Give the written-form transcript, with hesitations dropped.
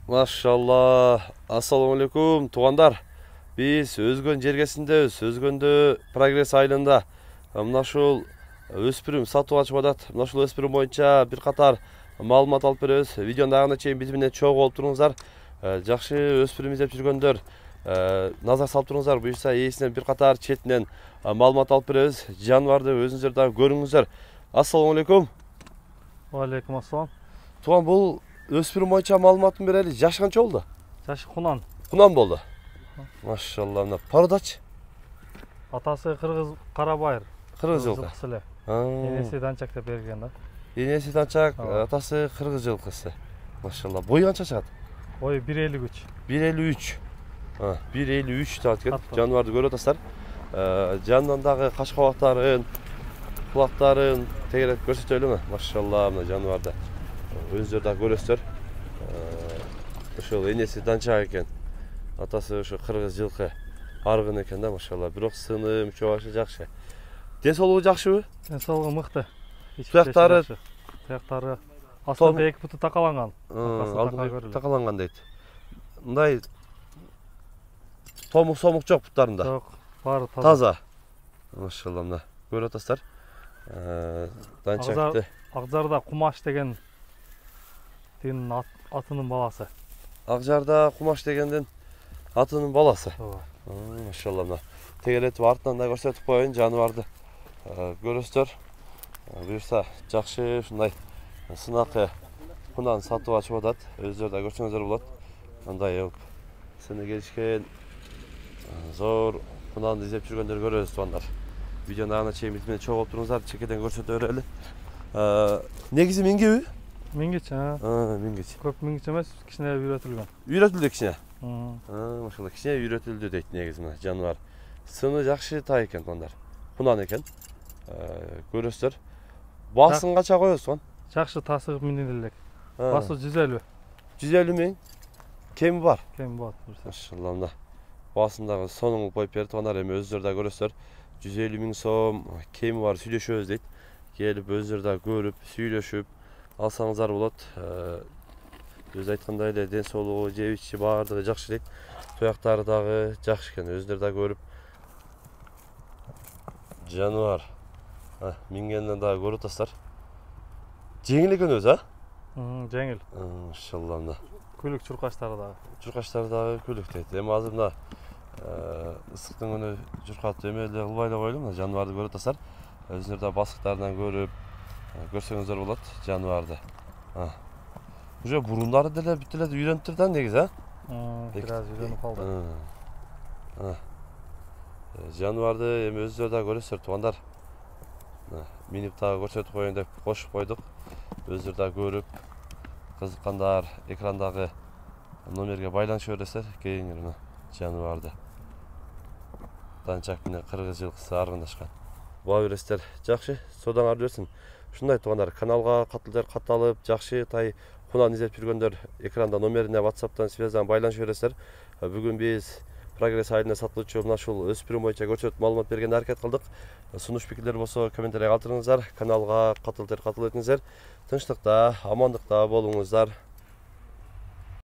Машалла. Ассаламу алейкум, туғандар. Біз өзгөн жергесіндебіз. Өзгөндө прогресс айылында. Мына ушул өспүрүм сатып ачып атат. Мына ушул өспүрүм боюнча бир катар маалымат алып беребиз. Видеонун агына чейин биз менен чогуу болуп туруңуздар. Жакшы өспүрүм издеп жүргөндөр назар салып туруңуздар. Буюрса ээсинен бир катар четинен маалымат алып беребиз. Жаныбарды өзүңүздөр дагы көрүңүздөр. Ассаламу алейкум. Алейкум ассалам. Туган, бул өспүрүм боюнча маалыматын берели. Жашы канча болду? Жашы Кунан. Кунан болду. Машалла, мына пародач. Атасы Кыргыз Карабайыр. Кыргыз жылкы. Энеси Данчак деп берген да. Энеси Данчак, атасы Кыргыз жылкысы. Машалла. Бою канча чыгат? Бою 1.53. 1.53. 1.53 чыгат экен. Жаныбарды көрүп атасыздар. Жанынан дагы каш кабактарын, кулактарын тегереп көрсөтөлүмү? Машалла, мына жаныбарды өзүңүздөр да көрөсүздөр. Ошол энеси Данчак экен. Атасы ошо Кыргыз жылкы аргын экен да, машалла. Бирок сыны, мүчө башы жакшы. Ден соолугу жакшыбы? Ден соолугу мыкты. Туяктары астында эки буту такаланган. Такаланган дейт. Мындай томук сомук жок буттарында. Жок, баары таза. Машалла, мына көрүп атасыздар. Данчакты. Акжарда Кумаш деген атынын баласы. Акжарда Кумаш дегендин атынын баласы. Машалла, мына тегелетип артынан да көрсөтүп коеюн, жаныбарды көрөсүздөр. Буюрса жакшы ушундай сынакы Кунан сатып ачып атат. Өзүңүздөр да көрсөңүздөр болот. Мындай сыны келишкен зор Кунанды издеп жүргөндөр көрөбүз, туугандар. Видеонун агына чейин биз менен чогуу болуп туруңуздар, чекеден көрсөтө берели. Негизи мингиби? Мингич, мингич. Көп мингич эмес, кичине үйрөтүлгөн. Үйрөтүлдү кичине. Машалла, кичине үйрөтүлдү дейт негизи мына жаныбар. Сыны жакшы тай экен, туугандар. Кунан экен. Көрөсүздөр. Басын канча коесуз? Жакшы тасыгып минен элек. Басы 150. 150 миң. Кеми бар? Кеми бар. Машалла, мына басындагы сонун коюп берди, туугандар. Эми өзүңүздөр да көрөсүздөр. 150 миң сом кеми бар, сүйлөшөбүз дейт. Келип өзүңүздөр да көрүп, сүйлөшүп алсаңыздар болот. Өзү айткандай эле ден соолугу, жеп ичи баардыгы жакшы дейт. Туяктары дагы жакшы экен, өзүңүздөр да көрүп. Жаныбар. Мингенден дагы көрүп атасыздар. Жеңил экен өзү, Жеңил. Машалла, мына. Күлүк чуркачтары дагы. Чуркачтары дагы күлүк дейт. Эми азыр мына ысыктын күнү чуркатып эме эле кылбай эле коелу, мына жаныбарды көрүп атасыздар. Өзүңүздөр да басыктарынан көрүп көрсөңүздөр болот жаныбарды. Уже бурундары деле бүт эле үйрөнүптүр да негизи, Бир аз үйрөнүп калды. Жаныбарды эми өзүңүздөр да көрөсүздөр, туугандар. Минип дагы көрсөтүп коеюн деп кошуп койдук. Өзүңүздөр да көрүп, кызыккандар экрандагы номерге байланыша бересиздер. Кийиңер мына жаныбарды. Данчак менен Кыргыз жылкысы аргындашкан. Буга бересиздер. Жакшы, содан ары берсин. Ушундай, туугандар, каналга катталып, жакшы тай Кунан издеп жүргөндөр экранда номерине WhatsApp'тан связдан байланыша бересиздер. Бүгүн биз прогресс айылына сатылуучу мына ушул өспүрүм боюнча көрсөтүп маалымат бергенге аракет кылдык. Сунуш пикирлер болсо комментарий калтырыңыздар, каналга катыл этиңиздер. Тынчтыкта, амандыкта болуңуздар.